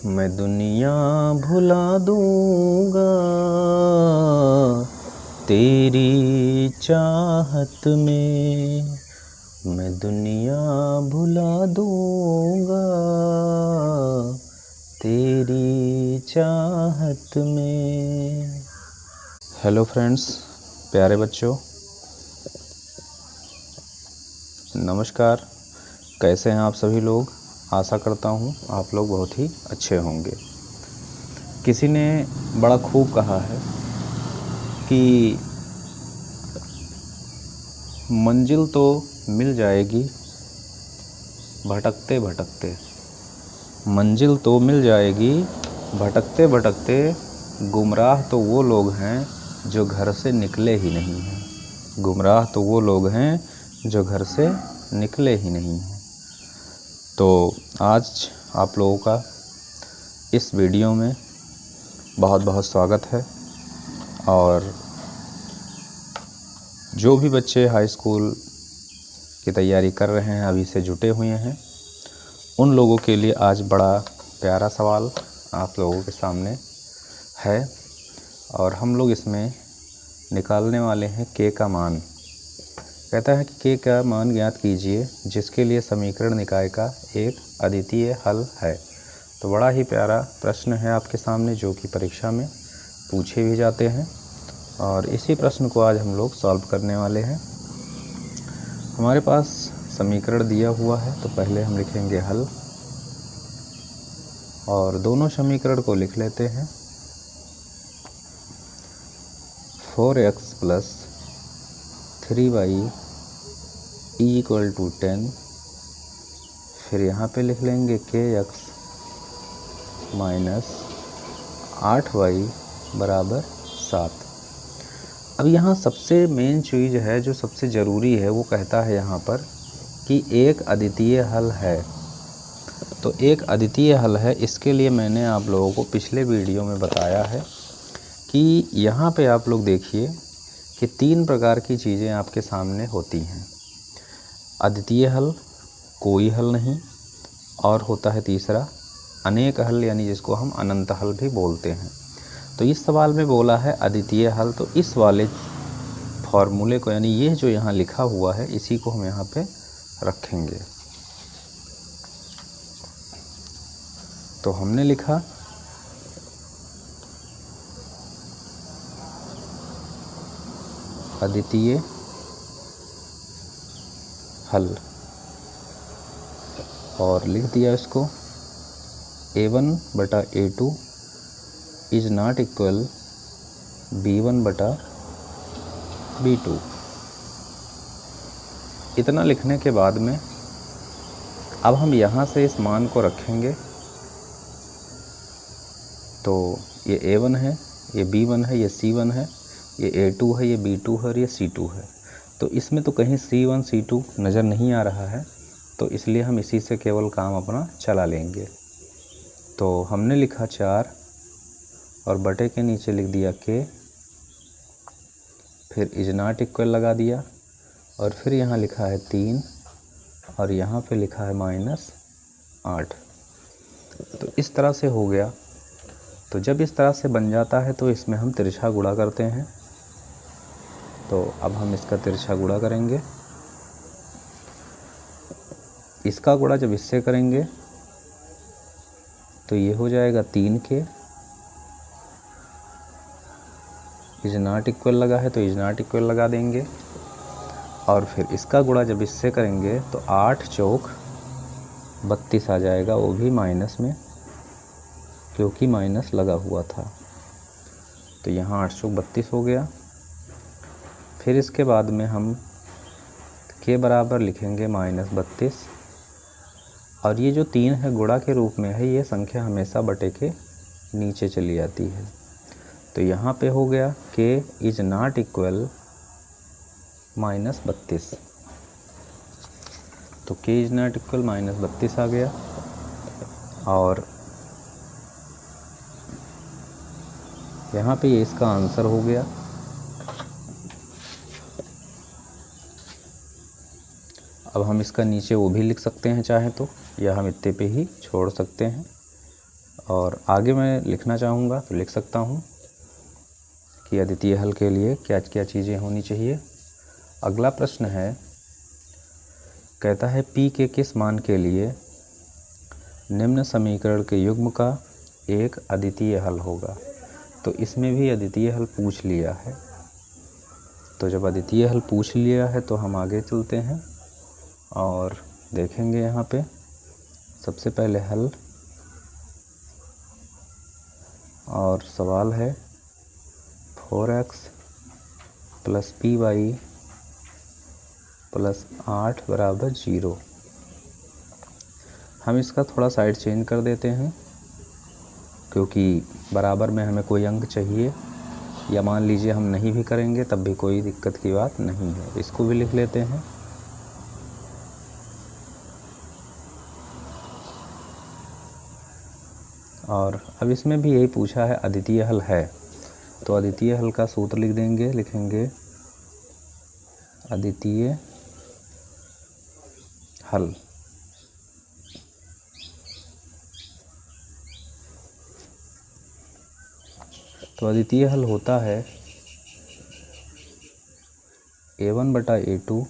मैं दुनिया भुला दूँगा तेरी चाहत में, मैं दुनिया भुला दूँगा तेरी चाहत में। हेलो फ्रेंड्स, प्यारे बच्चों, नमस्कार। कैसे हैं आप सभी लोग? आशा करता हूँ आप लोग बहुत ही अच्छे होंगे। किसी ने बड़ा खूब कहा है कि मंजिल तो मिल जाएगी भटकते भटकते, मंजिल तो मिल जाएगी भटकते भटकते, गुमराह तो वो लोग हैं जो घर से निकले ही नहीं हैं, गुमराह तो वो लोग हैं जो घर से निकले ही नहीं हैं। तो आज आप लोगों का इस वीडियो में बहुत बहुत स्वागत है। और जो भी बच्चे हाई स्कूल की तैयारी कर रहे हैं, अभी से जुटे हुए हैं, उन लोगों के लिए आज बड़ा प्यारा सवाल आप लोगों के सामने है। और हम लोग इसमें निकालने वाले हैं के का मान। कहता है कि के का मान ज्ञात कीजिए जिसके लिए समीकरण निकाय का एक अद्वितीय हल है। तो बड़ा ही प्यारा प्रश्न है आपके सामने, जो कि परीक्षा में पूछे भी जाते हैं, और इसी प्रश्न को आज हम लोग सॉल्व करने वाले हैं। हमारे पास समीकरण दिया हुआ है, तो पहले हम लिखेंगे हल, और दोनों समीकरण को लिख लेते हैं। 4x + 3y = 10। फिर यहाँ पे लिख लेंगे kx - 8y = 7। अब यहाँ सबसे मेन चीज़ है, जो सबसे ज़रूरी है, वो कहता है यहाँ पर कि एक अद्वितीय हल है। तो एक अद्वितीय हल है, इसके लिए मैंने आप लोगों को पिछले वीडियो में बताया है कि यहाँ पे आप लोग देखिए कि 3 प्रकार की चीज़ें आपके सामने होती हैं। अद्वितीय हल, कोई हल नहीं, और होता है तीसरा अनेक हल, यानी जिसको हम अनंत हल भी बोलते हैं। तो इस सवाल में बोला है अद्वितीय हल, तो इस वाले फॉर्मूले को, यानी ये जो यहाँ लिखा हुआ है, इसी को हम यहाँ पे रखेंगे। तो हमने लिखा अद्वितीय हल, और लिख दिया इसको a1/a2 is not equal b1/b2। इतना लिखने के बाद में अब हम यहाँ से इस मान को रखेंगे। तो ये a1 है, ये b1 है, ये c1 है, ये a2 है, ये b2 है, और ये c2 है। तो इसमें तो कहीं c1 c2 नज़र नहीं आ रहा है, तो इसलिए हम इसी से केवल काम अपना चला लेंगे। तो हमने लिखा 4 और बटे के नीचे लिख दिया k, फिर इज नॉट इक्वल लगा दिया, और फिर यहाँ लिखा है 3, और यहाँ पे लिखा है -8। तो इस तरह से हो गया। तो जब इस तरह से बन जाता है तो इसमें हम तिरछा गुणा करते हैं। तो अब हम इसका तिरछा गुणा करेंगे। इसका गुणा जब इससे करेंगे तो ये हो जाएगा 3k, इज नॉट इक्वल लगा है तो इज नॉट इक्वल लगा देंगे, और फिर इसका गुणा जब इससे करेंगे तो 8 चौक 32 आ जाएगा, वो भी माइनस में, क्योंकि माइनस लगा हुआ था। तो यहाँ 8 चौक 32 हो गया। फिर इसके बाद में हम के बराबर लिखेंगे -32, और ये जो 3 है गुणा के रूप में है, ये संख्या हमेशा बटे के नीचे चली जाती है। तो यहाँ पे हो गया के इज नॉट इक्वल -32। तो के इज नॉट इक्वल -32 आ गया, और यहाँ पे ये इसका आंसर हो गया। अब हम इसका नीचे वो भी लिख सकते हैं चाहे तो, या हम इतने पे ही छोड़ सकते हैं। और आगे मैं लिखना चाहूँगा तो लिख सकता हूँ कि अद्वितीय हल के लिए क्या क्या चीज़ें होनी चाहिए। अगला प्रश्न है, कहता है P के किस मान के लिए निम्न समीकरण के युग्म का एक अद्वितीय हल होगा। तो इसमें भी अद्वितीय हल पूछ लिया है। तो जब अद्वितीय हल पूछ लिया है तो हम आगे चलते हैं और देखेंगे। यहाँ पे सबसे पहले हल, और सवाल है 4x + py + 8 = 0। हम इसका थोड़ा साइड चेंज कर देते हैं क्योंकि बराबर में हमें कोई अंक चाहिए, या मान लीजिए हम नहीं भी करेंगे तब भी कोई दिक्कत की बात नहीं है। इसको भी लिख लेते हैं। और अब इसमें भी यही पूछा है अद्वितीय हल है, तो अद्वितीय हल का सूत्र लिख देंगे। लिखेंगे अद्वितीय हल। तो अद्वितीय हल होता है a1/a2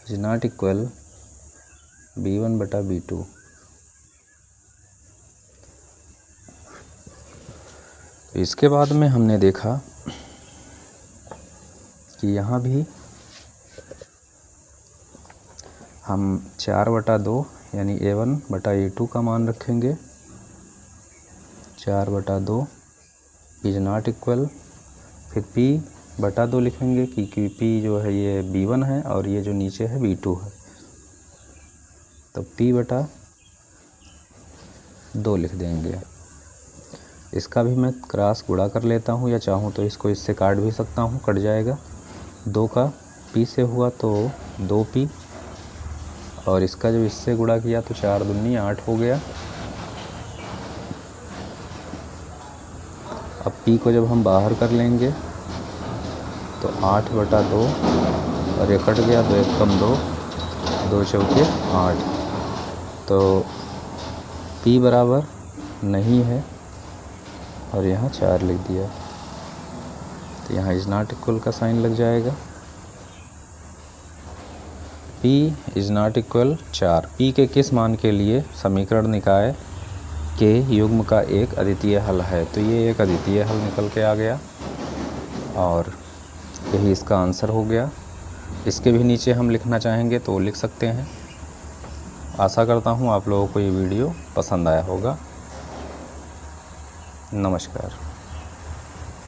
≠ b1/b2। इसके बाद में हमने देखा कि यहाँ भी हम 4/2 यानी a1/a2 का मान रखेंगे। 4/2 = फिर p/2 लिखेंगे क्योंकि p जो है ये b1 है और ये जो नीचे है b2 है, तो p/2 लिख देंगे। इसका भी मैं क्रॉस गुणा कर लेता हूँ, या चाहूँ तो इसको इससे काट भी सकता हूँ, कट जाएगा। 2 का p से हुआ तो 2p, और इसका जब इससे गुणा किया तो 4 दूनी 8 हो गया। अब p को जब हम बाहर कर लेंगे तो 8/2, और ये कट गया, 2 × 1 = 2, 2 × 4 = 8। तो p बराबर नहीं है और यहाँ 4 लिख दिया, तो यहाँ ≠ का साइन लग जाएगा। p = 4। p के किस मान के लिए समीकरण निकाय के युग्म का एक अद्वितीय हल है। तो ये एक अद्वितीय हल निकल के आ गया और यही इसका आंसर हो गया। इसके भी नीचे हम लिखना चाहेंगे तो लिख सकते हैं। आशा करता हूँ आप लोगों को ये वीडियो पसंद आया होगा। नमस्कार।